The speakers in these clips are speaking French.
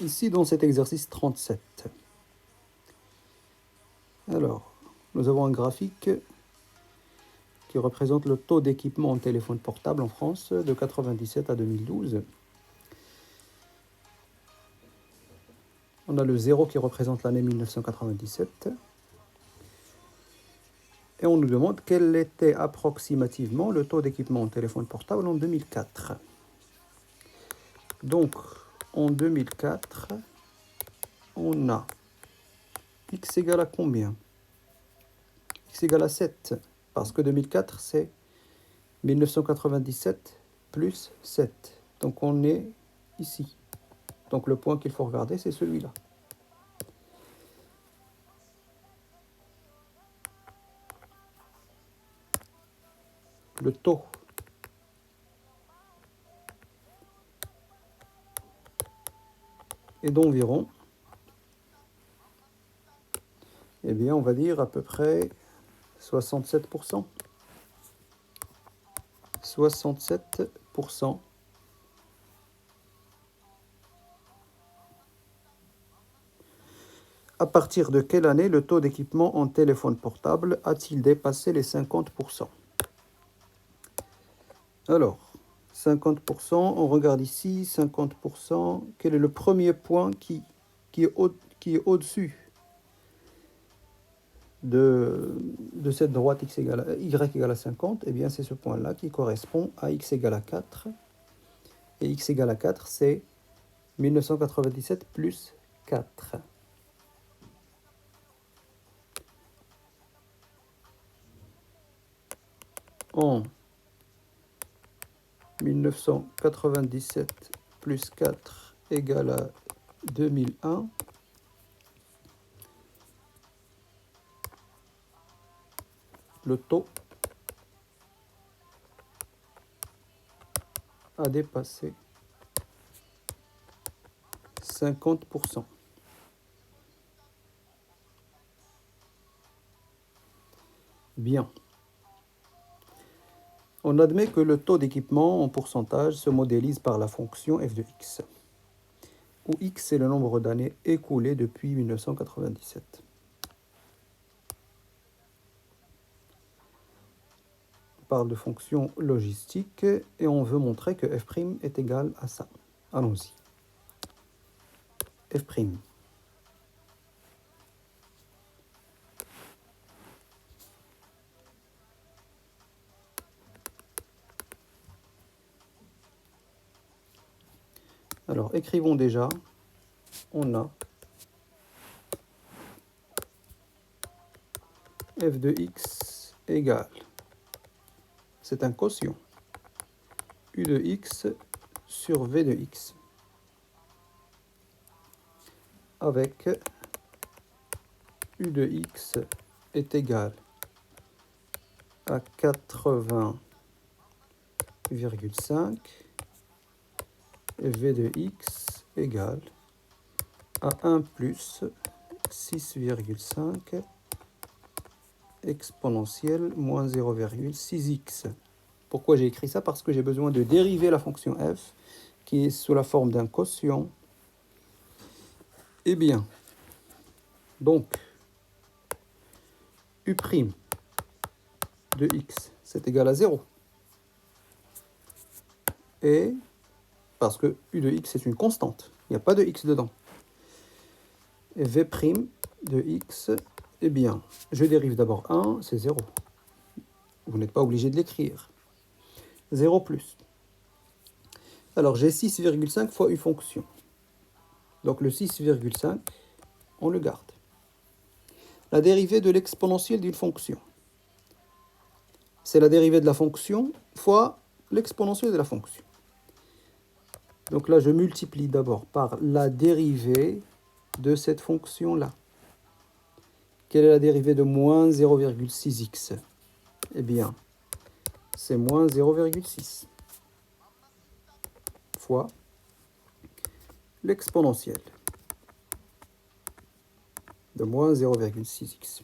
ici dans cet exercice 37. Alors, nous avons un graphique qui représente le taux d'équipement en téléphone portable en France de 1997 à 2012. On a le 0 qui représente l'année 1997. Et on nous demande quel était approximativement le taux d'équipement en téléphone portable en 2004. Donc, en 2004, on a x égale à combien? X égale à 7, parce que 2004, c'est 1997 plus 7. Donc, on est ici. Donc, le point qu'il faut regarder, c'est celui-là. Le taux est d'environ, eh bien, on va dire à peu près 67%. 67%. À partir de quelle année le taux d'équipement en téléphone portable a-t-il dépassé les 50%? Alors, 50%, on regarde ici, 50%, quel est le premier point qui est au-dessus de cette droite y égale à 50? Eh bien, c'est ce point-là qui correspond à x égale à 4. Et x égale à 4, c'est 1997 plus 4. En 1997 plus 4 égale à 2001. Le taux a dépassé 50%. Bien. On admet que le taux d'équipement en pourcentage se modélise par la fonction f de x, où x est le nombre d'années écoulées depuis 1997. On parle de fonction logistique et on veut montrer que f' est égal à ça. Allons-y. F'. Alors, écrivons déjà. On a f de x égale, c'est un quotient, u de x sur v de x, avec u de x est égal à 80,5 et v de x égale à 1 plus 6,5 exponentielle moins 0,6x. Pourquoi j'ai écrit ça? Parce que j'ai besoin de dériver la fonction f qui est sous la forme d'un quotient. Eh bien, donc, u' de x, c'est égal à 0. Et parce que u de x est une constante, il n'y a pas de x dedans. Et v' de x, eh bien, je dérive d'abord 1, c'est 0. Vous n'êtes pas obligé de l'écrire. 0 plus. Alors, j'ai 6,5 fois une fonction. Donc, le 6,5, on le garde. La dérivée de l'exponentielle d'une fonction, c'est la dérivée de la fonction fois l'exponentielle de la fonction. Donc là, je multiplie d'abord par la dérivée de cette fonction-là. Quelle est la dérivée de moins 0,6x? Eh bien, c'est moins 0,6 fois l'exponentielle de moins 0,6x.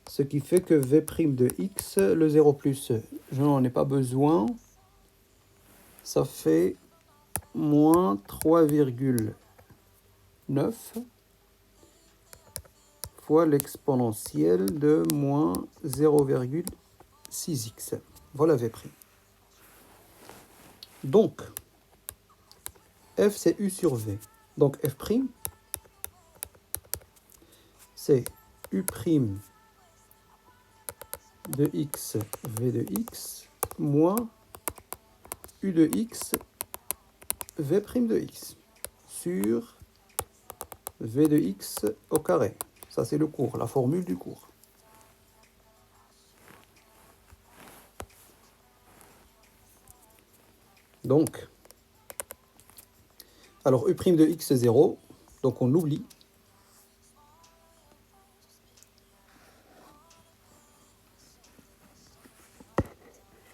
Ce qui fait que v' de x, le 0 plus, je n'en ai pas besoin. Ça fait moins 3,9 fois l'exponentielle de moins 0,6x. Voilà V'. Donc, f c'est u sur v. Donc f', c'est u' de x, v de x, moins u de x, v' de x, sur v de x au carré. Ça, c'est le cours, la formule du cours. Donc, alors u' de x, c'est 0, donc on l'oublie.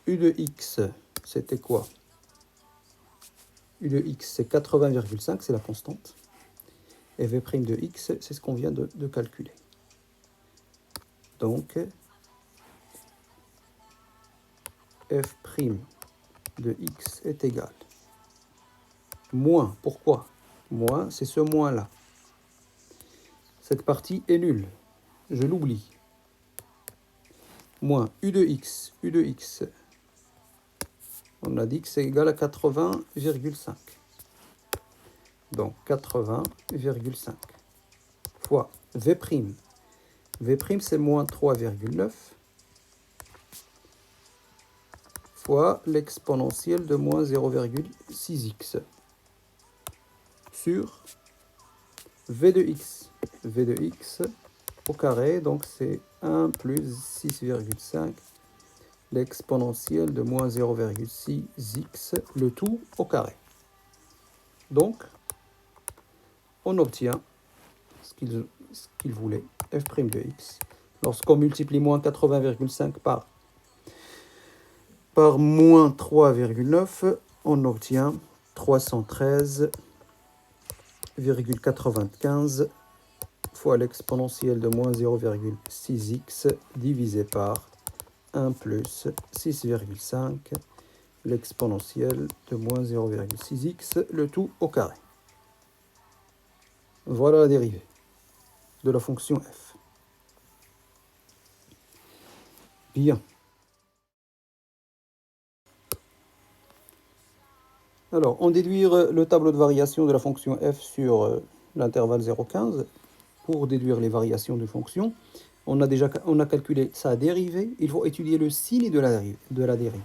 U de x, c'était quoi? U de x, c'est 80,5, c'est la constante. Et v' de x, c'est ce qu'on vient de calculer. Donc, f' de x est égal. Moins, pourquoi? Moins, c'est ce moins-là. Cette partie est nulle. Je l'oublie. Moins u de x. U de x, on a dit que c'est égal à 80,5. Donc 80,5 fois v'. V', c'est moins 3,9 fois l'exponentielle de moins 0,6x sur v de x. V de x au carré, donc c'est 1 plus 6,5 l'exponentielle de moins 0,6x, le tout au carré. Donc, on obtient ce qu'il voulait, f' de x. Lorsqu'on multiplie moins 80,5 par moins 3,9, on obtient 313,95 fois l'exponentielle de moins 0,6x divisé par 1 plus 6,5 l'exponentielle de moins 0,6x, le tout au carré. Voilà la dérivée de la fonction f. Bien. Alors, on déduire le tableau de variation de la fonction f sur l'intervalle 0,15. Pour déduire les variations de fonction, on a calculé sa dérivée. Il faut étudier le signe de la dérive.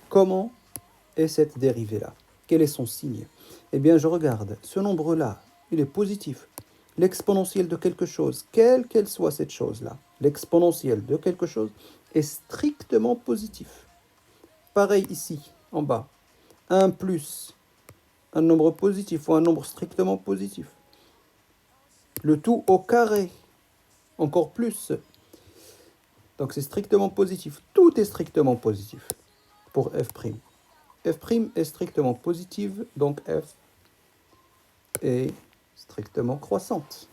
Comment est cette dérivée-là? Quel est son signe? Eh bien, je regarde. Ce nombre-là, il est positif. L'exponentielle de quelque chose, quelle qu'elle soit cette chose-là, l'exponentielle de quelque chose est strictement positif. Pareil ici, en bas. 1 plus un nombre positif ou un nombre strictement positif. Le tout au carré, encore plus. Donc c'est strictement positif. Tout est strictement positif pour f'. F' est strictement positive, donc f est strictement croissante.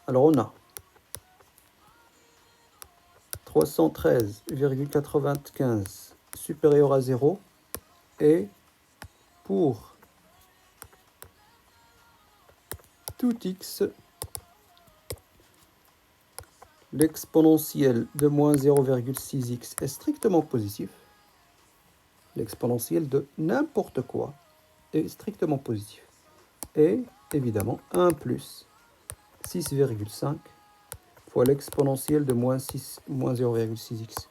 Alors on a 313,95 supérieur à 0 et pour tout x, l'exponentielle de moins 0,6x est strictement positif. L'exponentielle de n'importe quoi est strictement positif. Et évidemment, 1 plus 6,5 fois l'exponentielle de moins 0,6x.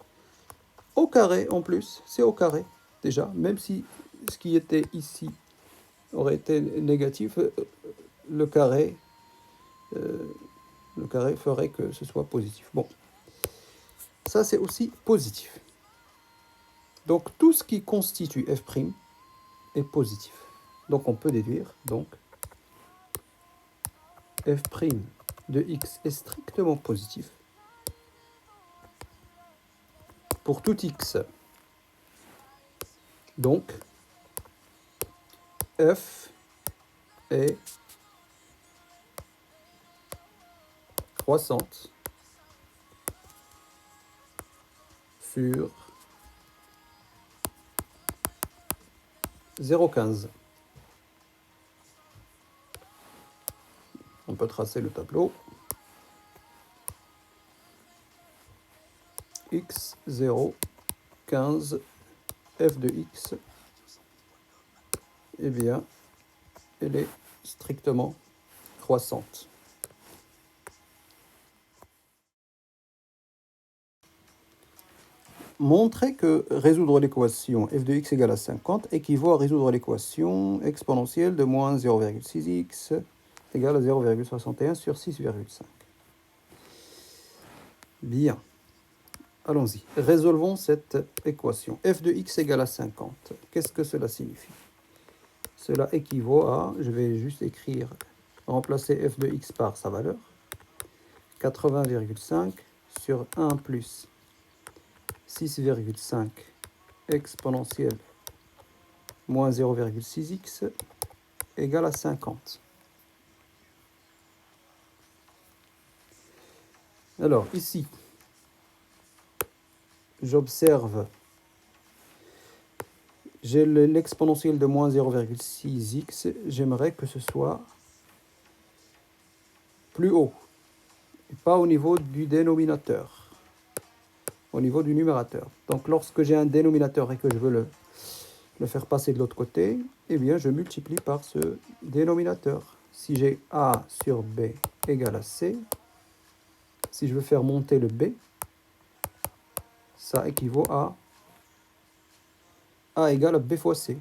Au carré en plus, c'est au carré déjà, même si ce qui était ici aurait été négatif, le carré ferait que ce soit positif. Bon, ça c'est aussi positif. Donc tout ce qui constitue f' est positif. Donc on peut déduire, donc, f' de x est strictement positif pour tout x. Donc, f est croissante sur 0,15. On peut tracer le tableau. X 0, 15, f de x, eh bien, elle est strictement croissante. Montrer que résoudre l'équation f de x égale à 50 équivaut à résoudre l'équation exponentielle de moins 0,6x égale à 0,61 sur 6,5. Bien. Allons-y. Résolvons cette équation. F de x égale à 50. Qu'est-ce que cela signifie? Cela équivaut à, je vais juste écrire, remplacer f de x par sa valeur, 80,5 sur 1 plus 6,5 exponentielle moins 0,6x égale à 50. Alors, ici, j'observe, j'ai l'exponentielle de moins 0,6x, j'aimerais que ce soit plus haut, et pas au niveau du dénominateur, au niveau du numérateur. Donc lorsque j'ai un dénominateur et que je veux le faire passer de l'autre côté, eh bien je multiplie par ce dénominateur. Si j'ai A sur B égale à C, si je veux faire monter le B, ça équivaut à A égale à B fois C,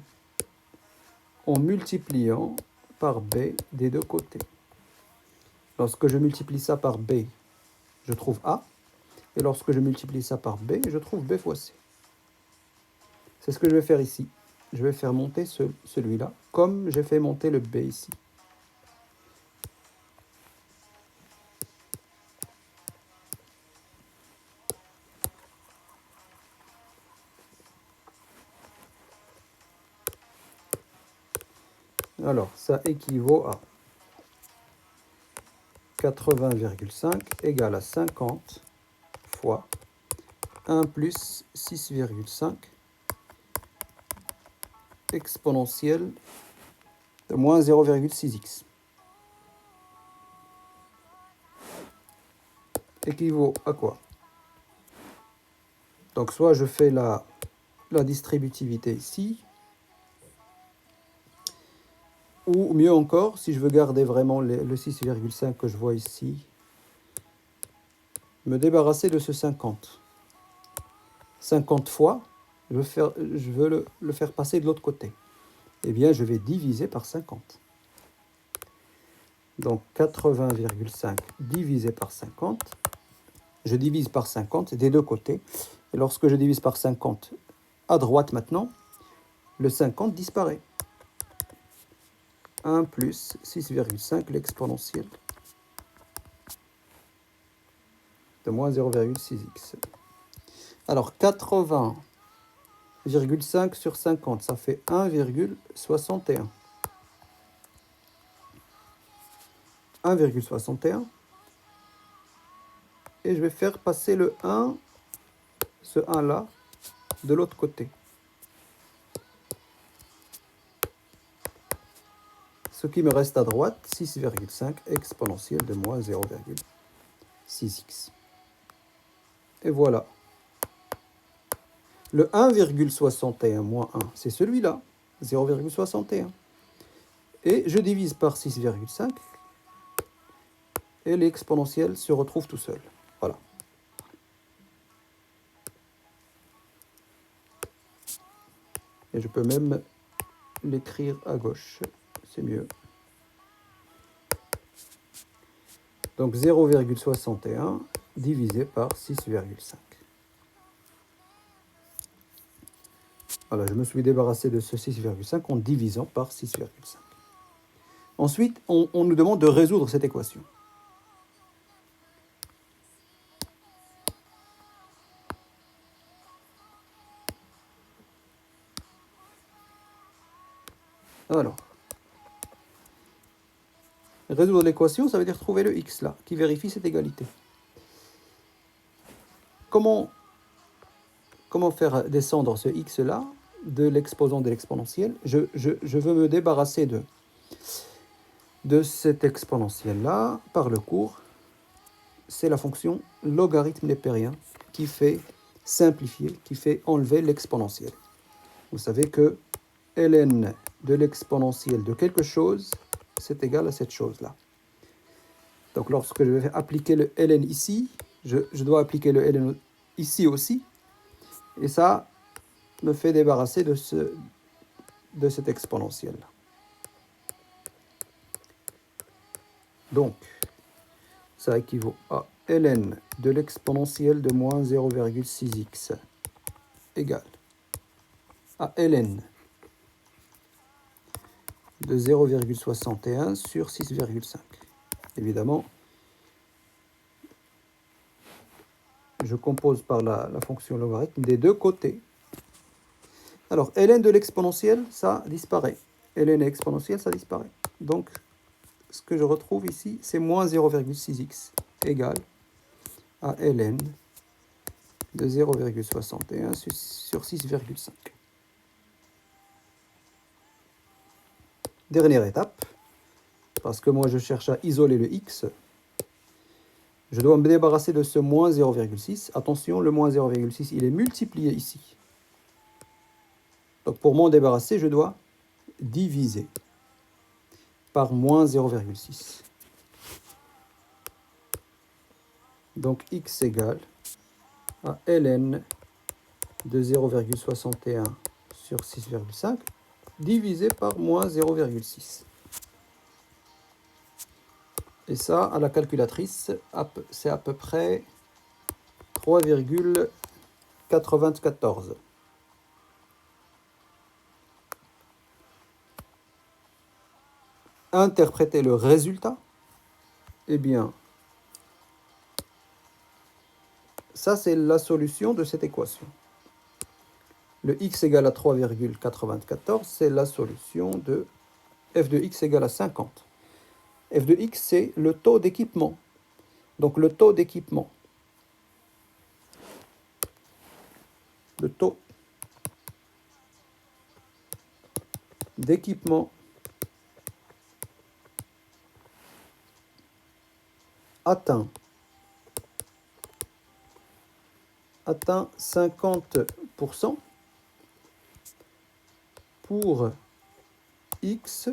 en multipliant par B des deux côtés. Lorsque je multiplie ça par B, je trouve A, et lorsque je multiplie ça par B, je trouve B fois C. C'est ce que je vais faire ici. Je vais faire monter celui-là, comme j'ai fait monter le B ici. Alors, ça équivaut à 80,5 égale à 50 fois 1 plus 6,5 exponentielle de moins 0,6x. Équivaut à quoi? Donc, soit je fais la distributivité ici, ou mieux encore, si je veux garder vraiment le 6,5 que je vois ici, me débarrasser de ce 50. 50 fois, je veux le faire passer de l'autre côté. Eh bien, je vais diviser par 50. Donc, 80,5 divisé par 50. Je divise par 50 des deux côtés. Et lorsque je divise par 50 à droite maintenant, le 50 disparaît. 1 plus 6,5 l'exponentielle de moins 0,6x. Alors, 80,5 sur 50, ça fait 1,61. 1,61. Et je vais faire passer le 1, ce 1 là, de l'autre côté. Ce qui me reste à droite, 6,5 exponentielle de moins 0,6x. Et voilà. Le 1,61 moins 1, c'est celui-là, 0,61. Et je divise par 6,5 et l'exponentiel se retrouve tout seul. Voilà. Et je peux même l'écrire à gauche, c'est mieux. Donc 0,61 divisé par 6,5. Voilà, je me suis débarrassé de ce 6,5 en divisant par 6,5. Ensuite, on nous demande de résoudre cette équation. Alors, résoudre l'équation, ça veut dire trouver le x là, qui vérifie cette égalité. Comment faire descendre ce x là de l'exposant de l'exponentielle. Je veux me débarrasser de cet exponentiel-là par le cours. C'est la fonction logarithme népérien qui fait simplifier, qui fait enlever l'exponentiel. Vous savez que ln de l'exponentielle de quelque chose, c'est égal à cette chose-là. Donc lorsque je vais appliquer le ln ici, je dois appliquer le ln ici aussi. Et ça me fait débarrasser de cet exponentiel. Donc, ça équivaut à ln de l'exponentielle de moins 0,6x égale à ln de 0,61 sur 6,5. Évidemment, je compose par la fonction logarithme des deux côtés. Alors, ln de l'exponentielle, ça disparaît. Ln exponentielle, ça disparaît. Donc, ce que je retrouve ici, c'est moins 0,6x égale à ln de 0,61 sur 6,5. Dernière étape, parce que moi je cherche à isoler le x, je dois me débarrasser de ce moins 0,6. Attention, le moins 0,6, il est multiplié ici. Donc pour m'en débarrasser, je dois diviser par moins 0,6. Donc x égale à ln de 0,61 sur 6,5 divisé par moins 0,6. Et ça, à la calculatrice, c'est à peu près 3,94. Interpréter le résultat, eh bien, ça c'est la solution de cette équation. Le x égale à 3,94, c'est la solution de f de x égale à 50. F de x, c'est le taux d'équipement. Donc le taux d'équipement, atteint 50% pour x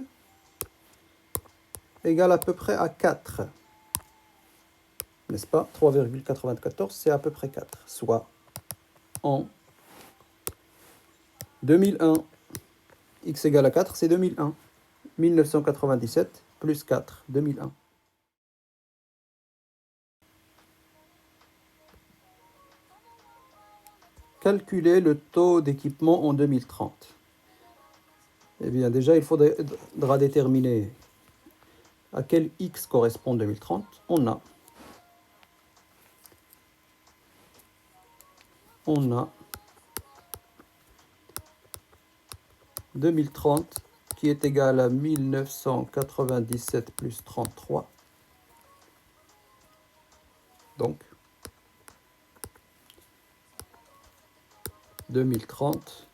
égale à peu près à 4. N'est-ce pas? 3,94, c'est à peu près 4. Soit en 2001, x égale à 4, c'est 2001. 1997 plus 4, 2001. Calculer le taux d'équipement en 2030. Eh bien, déjà, il faudra déterminer à quel x correspond 2030. On a 2030 qui est égal à 1997 plus 33. Donc, 2030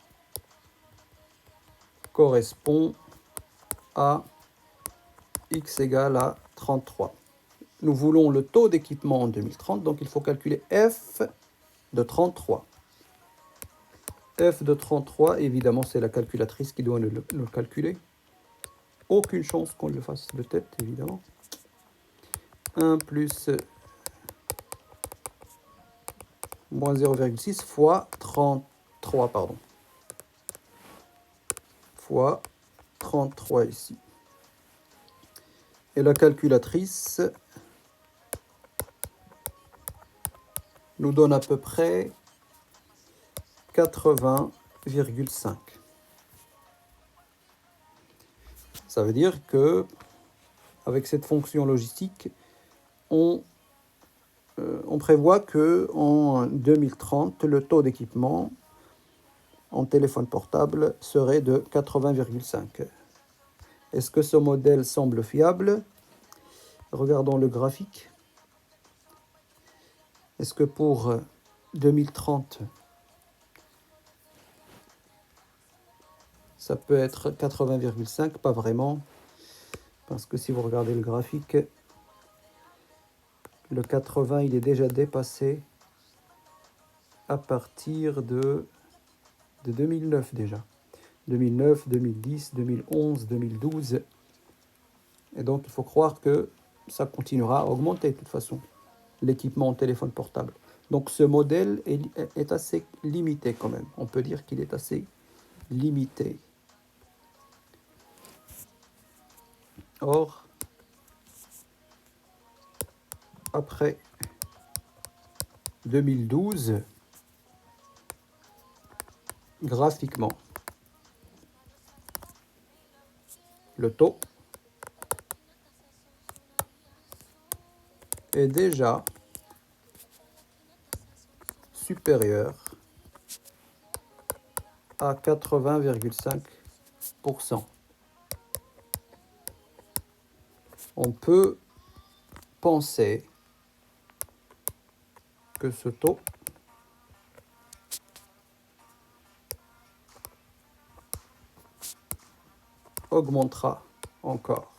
correspond à x égale à 33. Nous voulons le taux d'équipement en 2030, donc il faut calculer f de 33. F de 33, évidemment, c'est la calculatrice qui doit le calculer. Aucune chance qu'on le fasse de tête, évidemment. 1 plus moins 0,6 fois 33, pardon. Fois 33 ici. Et la calculatrice nous donne à peu près 80,5. Ça veut dire que avec cette fonction logistique, on prévoit qu'en 2030, le taux d'équipement en téléphone portable serait de 80,5. Est-ce que ce modèle semble fiable? Regardons le graphique. Est-ce que pour 2030, Ça peut être 80,5, pas vraiment. Parce que si vous regardez le graphique, le 80, il est déjà dépassé à partir de 2009 déjà. 2009, 2010, 2011, 2012. Et donc, il faut croire que ça continuera à augmenter de toute façon, l'équipement en téléphone portable. Donc, ce modèle est assez limité quand même. On peut dire qu'il est assez limité. Or, après 2012, graphiquement, le taux est déjà supérieur à 80,5%. On peut penser que ce taux augmentera encore.